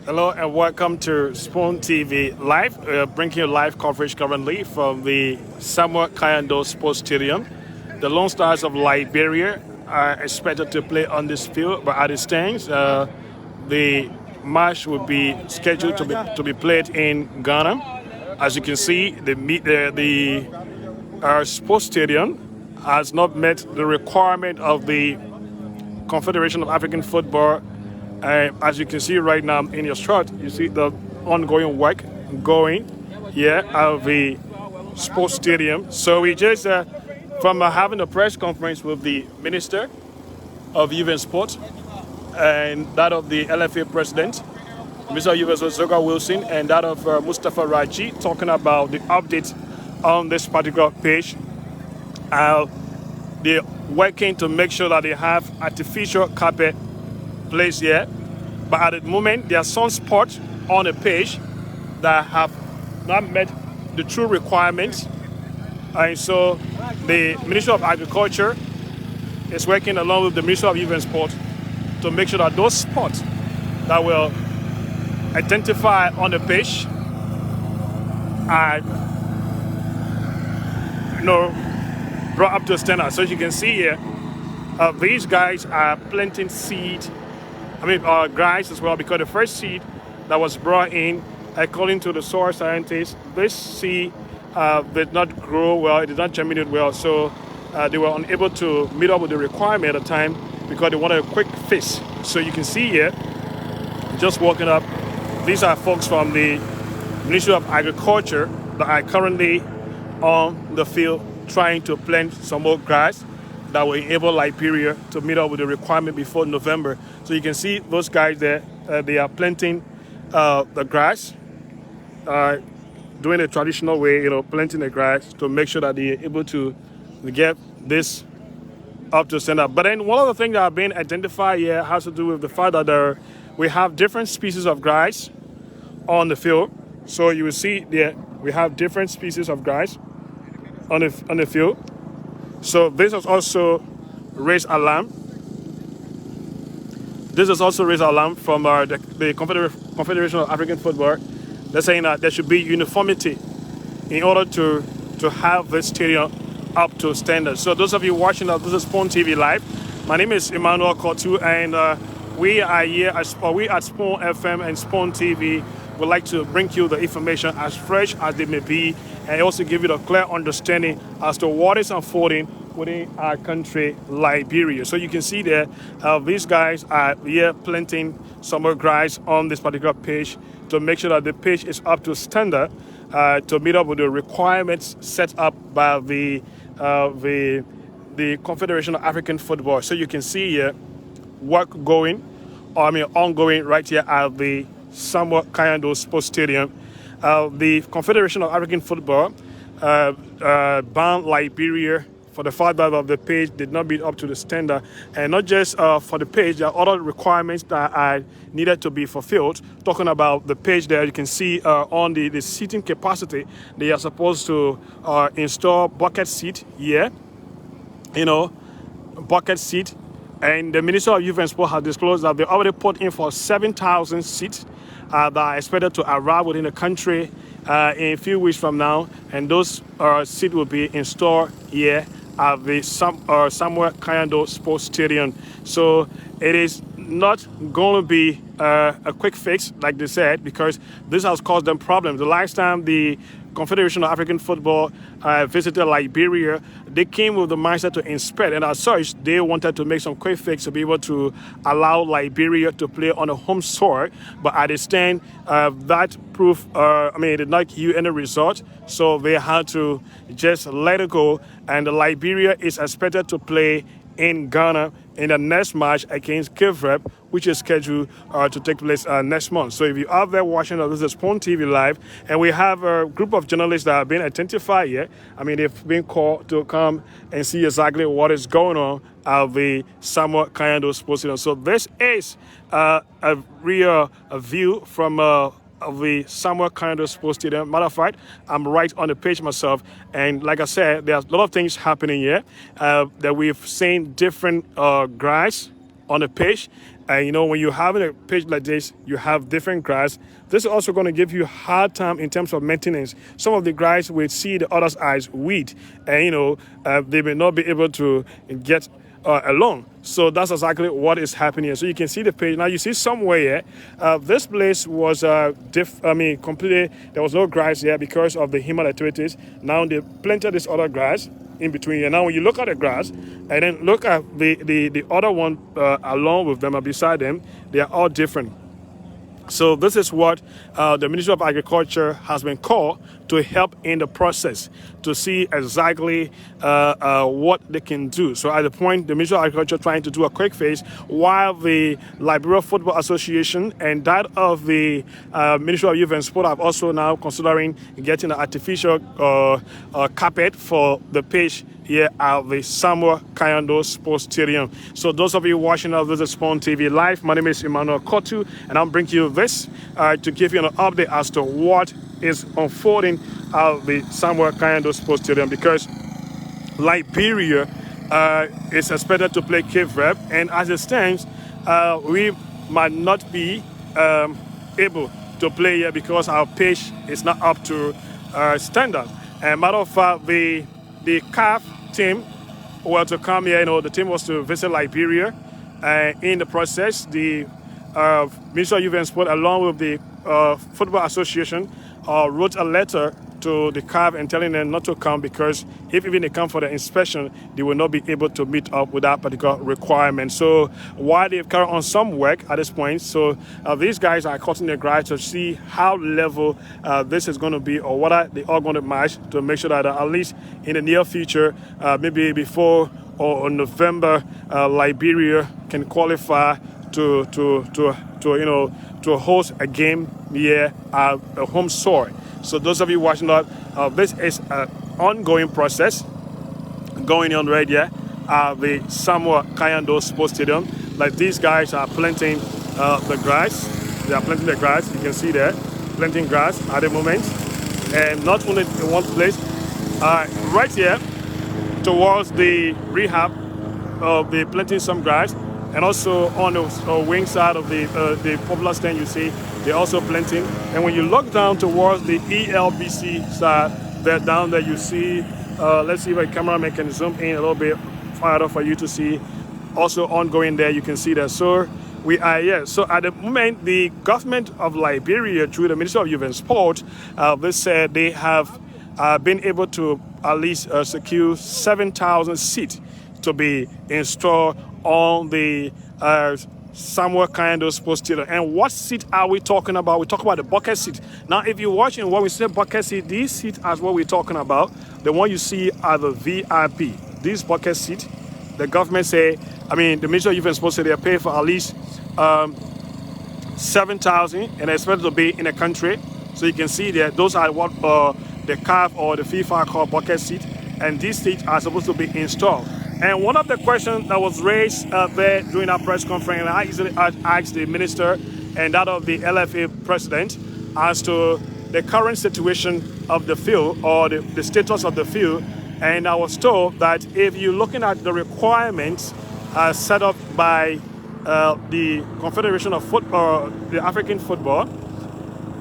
Hello and welcome to Spoon TV Live. Bringing you live coverage currently from the Samuel Kayando Sports Stadium. The Lone Stars of Liberia are expected to play on this field, but as it stands, the match will be scheduled to be played in Ghana. As you can see, the sports stadium has not met the requirement of the Confederation of African Football. As you can see right now in your shot, you see the ongoing work going here at the sports stadium. So we just, from having a press conference with the Minister of Youth and Sport and that of the LFA President, Mr. Youth Zoga Wilson, and that of Mustafa Raji, talking about the update on this particular page. They're working to make sure that they have artificial carpet placed here, but at the moment there are some spots on the page that have not met the true requirements, and so the Ministry of Agriculture is working along with the Ministry of Youth and Sport to make sure that those spots that will identify on the page are brought up to standard. So as you can see here, these guys are planting seed. Grass as well, because the first seed that was brought in, according to the soil scientists, this seed did not grow well, it did not germinate well, so they were unable to meet up with the requirement at the time because they wanted a quick fix. So you can see here, just walking up, these are folks from the Ministry of Agriculture that are currently on the field trying to plant some more grass that will enable Liberia to meet up with the requirement before November. So you can see those guys there, they are planting the grass, doing the traditional way, planting the grass to make sure that they are able to get this up to standard. But then one of the things that have been identified here has to do with the fact that we have different species of grass on the field. So you will see there, we have different species of grass on the field. So this has also raised alarm. This has also raised alarm from the Confederation of African Football. They're saying that there should be uniformity in order to have this stadium up to standard. So those of you watching this is Spoon TV Live. My name is Emmanuel Kotu, and we are here we at Spoon FM and Spoon TV would like to bring you the information as fresh as they may be, and also give you a clear understanding as to what is unfolding within our country, Liberia. So you can see there, these guys are here planting some more grass on this particular page to make sure that the page is up to standard to meet up with the requirements set up by the Confederation of African Football. So you can see here work ongoing right here at the Samuel Kayando Sports Stadium. The Confederation of African Football banned Liberia for the fact that the page did not meet up to the standard, and not just for the page, there are other requirements that are needed to be fulfilled. Talking about the page there, you can see on the seating capacity, they are supposed to install bucket seat here, bucket seat. And the Minister of Youth and Sport has disclosed that they already put in for 7,000 seats that are expected to arrive within the country in a few weeks from now. And those seats will be installed here at the Samuel Kayando Sports Stadium. So it is not going to be a quick fix, like they said, because this has caused them problems. The last time the Confederation of African Football visited Liberia, they came with the mindset to inspect, and as such, they wanted to make some quick fix to be able to allow Liberia to play on a home soil. But at the stand, that proof, it did not yield any result, so they had to just let it go. And Liberia is expected to play in Ghana in the next match against Cape Verde, which is scheduled to take place next month. So if you're out there watching, this is Spoon TV Live, and we have a group of journalists that have been identified here. They've been called to come and see exactly what is going on at the Samuel Kayando Sports Stadium. So this is a real view from of the Samuel Kayando Sports Stadium. Matter of fact, I'm right on the page myself, and like I said, there's a lot of things happening here that we've seen different grass on the page, And you know, when you're having a pitch like this, you have different grass. This is also going to give you hard time in terms of maintenance. Some of the grass will see the other's eyes weed, and you know, they may not be able to get along. So that's exactly what is happening here. So you can see the page now. You see somewhere here, this place was completely, there was no grass here because of the human activities. Now they planted this other grass in between here. Now when you look at the grass and then look at the other one along with them or beside them, they are all different. So this is what the Ministry of Agriculture has been called to help in the process to see exactly what they can do. So at the point, the Ministry of Agriculture trying to do a quick fix, while the Liberia Football Association and that of the Ministry of Youth and Sport are also now considering getting an artificial carpet for the pitch here at the Samuel Kayando Sports Stadium. So those of you watching us, this is Spawn TV Live. My name is Emmanuel Kotu, and I'm bringing you this to give you an update as to what is unfolding at the Samuel Kayando Sports Stadium, because Liberia is expected to play Cape Verde, and as it stands, we might not be able to play here because our pitch is not up to standard. And matter of fact, the CAF team were to come here. You know, the team was to visit Liberia. In the process, the Ministry of Youth and Sport, along with the Football Association, wrote a letter to the CAF and telling them not to come, because if even they come for the inspection, they will not be able to meet up with that particular requirement. So while they've carried on some work at this point, so these guys are cutting the grass to see how level this is going to be, or what are they all going to match, to make sure that at least in the near future, maybe before or November, Liberia can qualify to host a game here at a home soil. So those of you watching that, this is an ongoing process going on right here at the Samuel Kayando Sports Stadium. Like, these guys are planting the grass. They are planting the grass. You can see there, planting grass at the moment. And not only in one place, right here towards the rehab, they're planting some grass. And also on the wing side of the popular stand, you see they're also planting. And when you look down towards the ELBC side, there down there you see, let's see if a cameraman can zoom in a little bit farther for you to see. Also ongoing there, you can see that. So we are here. So at the moment, the government of Liberia, through the Ministry of Youth and Sport, they said they have been able to at least secure 7,000 seats to be installed on the Samuel Kayando Sports Stadium. And what seat are we talking about? We talk about the bucket seat. Now, if you're watching when we say bucket seat, these seats are what we're talking about. The one you see are the VIP. These bucket seats, the government say, the Ministry of Youth and Sports say they're paying for at least 7,000 and they're expected to be in the country. So you can see that those are what the CAF or the FIFA call bucket seat. And these seats are supposed to be installed. And one of the questions that was raised there during our press conference, and I easily asked the minister and that of the LFA president as to the current situation of the field, or the status of the field. And I was told that if you're looking at the requirements set up by the Confederation of Football, the African Football,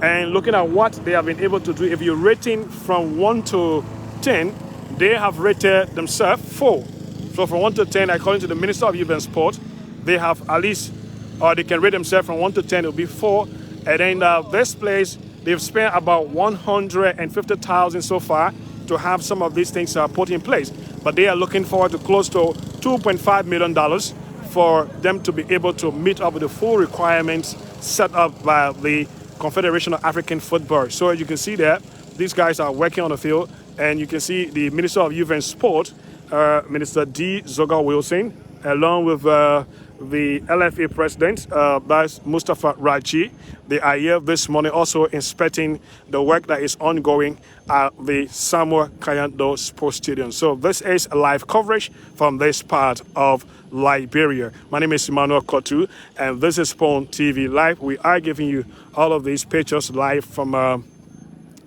and looking at what they have been able to do, if you're rating from 1 to 10, they have rated themselves 4. So from 1 to 10, according to the Minister of Youth and Sport, they have at least, or they can rate themselves from 1 to 10, it will be 4. And then this place, they've spent about 150,000 so far to have some of these things put in place. But they are looking forward to close to $2.5 million for them to be able to meet up with the full requirements set up by the Confederation of African Football. So as you can see there, these guys are working on the field, and you can see the Minister of Youth and Sport, Minister D. Zoga Wilson, along with the LFA president, that's Mustafa Raji. They are here this morning also inspecting the work that is ongoing at the Samuel Kayando Sports Stadium. So this is a live coverage from this part of Liberia. My name is Emmanuel Kotu, and this is Spawn TV Live. We are giving you all of these pictures live from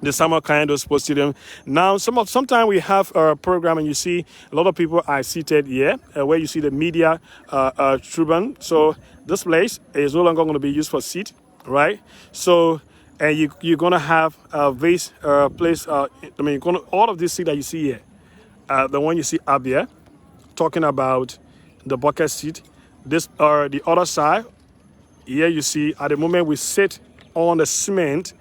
the Samuel Kayando Sports Stadium. Now, sometimes we have a program and you see a lot of people are seated here, where you see the media tribune. So this place is no longer going to be used for seat, right? So, and you're going to have this place. All of this seat that you see here, the one you see up there, talking about the bucket seat. This the other side. Here you see at the moment we sit on the cement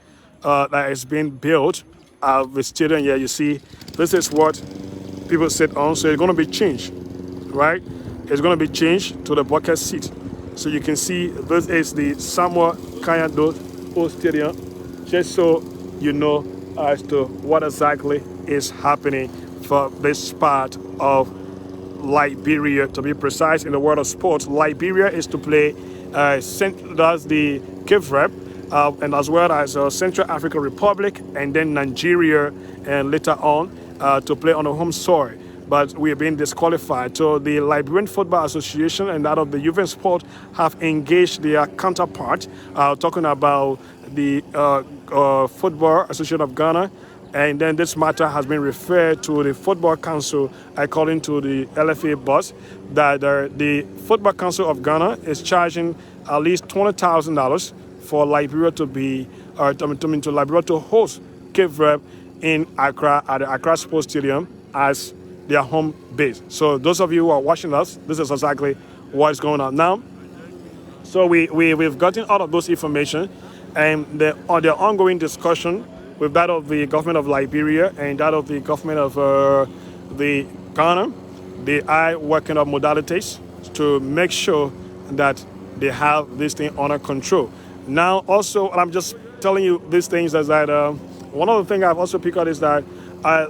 that is being built at the stadium. Here you see this is what people sit on. So it's going to be changed, right? It's going to be changed to the bucket seat. So you can see this is the Samuel Kayando Sports Stadium, just so you know as to what exactly is happening for this part of Liberia. To be precise, in the world of sports, Liberia is to play does the Cape Verde, and as well as Central African Republic, and then Nigeria, and later on to play on the home soil. But we have been disqualified. So the Liberian Football Association and that of the Youth and Sport have engaged their counterpart, talking about the Football Association of Ghana. And then this matter has been referred to the Football Council, according to the LFA boss, that the Football Council of Ghana is charging at least $20,000 for Liberia to be, to Liberia to host Cape Verde in Accra at the Accra Sports Stadium as their home base. So those of you who are watching us, this is exactly what's going on now. So we've gotten all of those information, and the ongoing discussion with that of the government of Liberia and that of the government of the Ghana. They are working on modalities to make sure that they have this thing under control. Now, also, I'm just telling you these things is that one of the things I've also picked out is that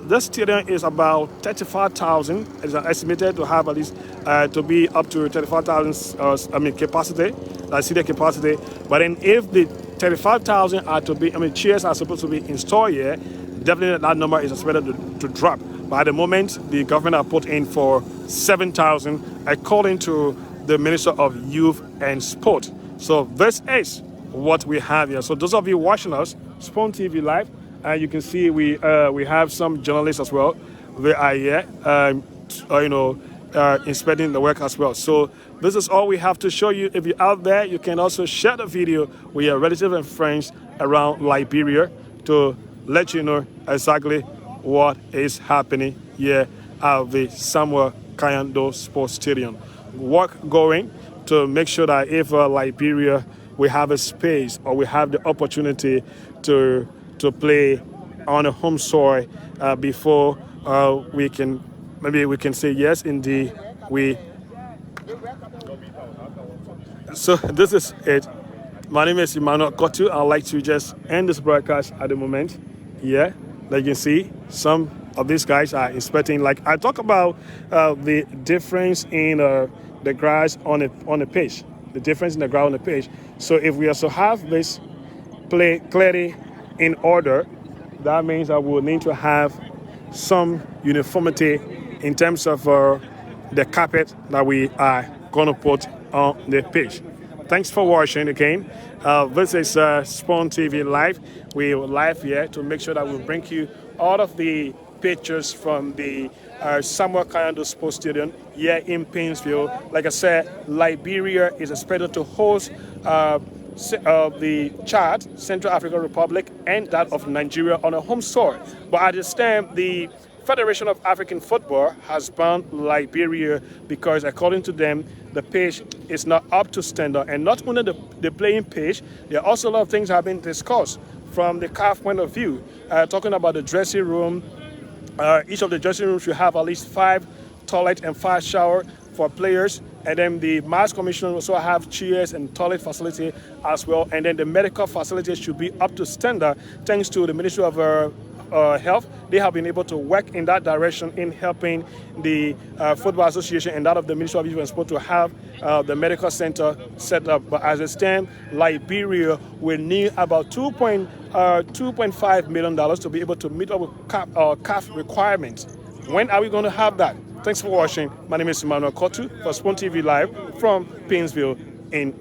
this stadium is about 35,000. It's estimated to have at least to be up to 35,000. Capacity, seated capacity. But then, if the 35,000 are to be, chairs are supposed to be installed here, definitely that number is expected to drop. But at the moment, the government have put in for 7,000, according to the Minister of Youth and Sport. So this is what we have here. So those of you watching us, Spawn TV Live, you can see we have some journalists as well. They are here, inspecting the work as well. So this is all we have to show you. If you're out there, you can also share the video with your relatives and friends around Liberia to let you know exactly what is happening here at the Samuel Kayando Sports Stadium. Work going to make sure that if Liberia we have a space or we have the opportunity to play on a home soil before we can say yes, indeed we. So this is it. My name is Emmanuel Kotu. I'd like to just end this broadcast at the moment. Yeah, like you can see, some of these guys are inspecting. Like I talk about the difference in the grass on the pitch, the difference in the ground on the pitch. So if we also have this play clearly in order, that means that we will need to have some uniformity in terms of the carpet that we are going to put on the pitch. Thanks for watching again. This is Spawn TV Live. We are live here to make sure that we bring you all of the pictures from the Samuel Kayando Sports Stadium here in Painesville. Like I said, Liberia is expected to host the Chad, Central African Republic, and that of Nigeria on a home soil. But at this time, the Federation of African Football has banned Liberia because, according to them, the pitch is not up to standard. And not only the playing pitch, there are also a lot of things have been discussed from the CAF point of view, talking about the dressing room. Each of the dressing rooms should have at least 5 toilets and 5 showers for players. And then the Mass Commission also have chairs and toilet facility as well. And then the medical facilities should be up to standard, thanks to the Ministry of Health. They have been able to work in that direction in helping the Football Association and that of the Ministry of Youth and Sport to have the medical center set up. But as it stands, Liberia will need about $2.5 million to be able to meet up with CAF requirements. When are we going to have that? Thanks for watching. My name is Emmanuel Kotu for Spawn TV Live from Painesville in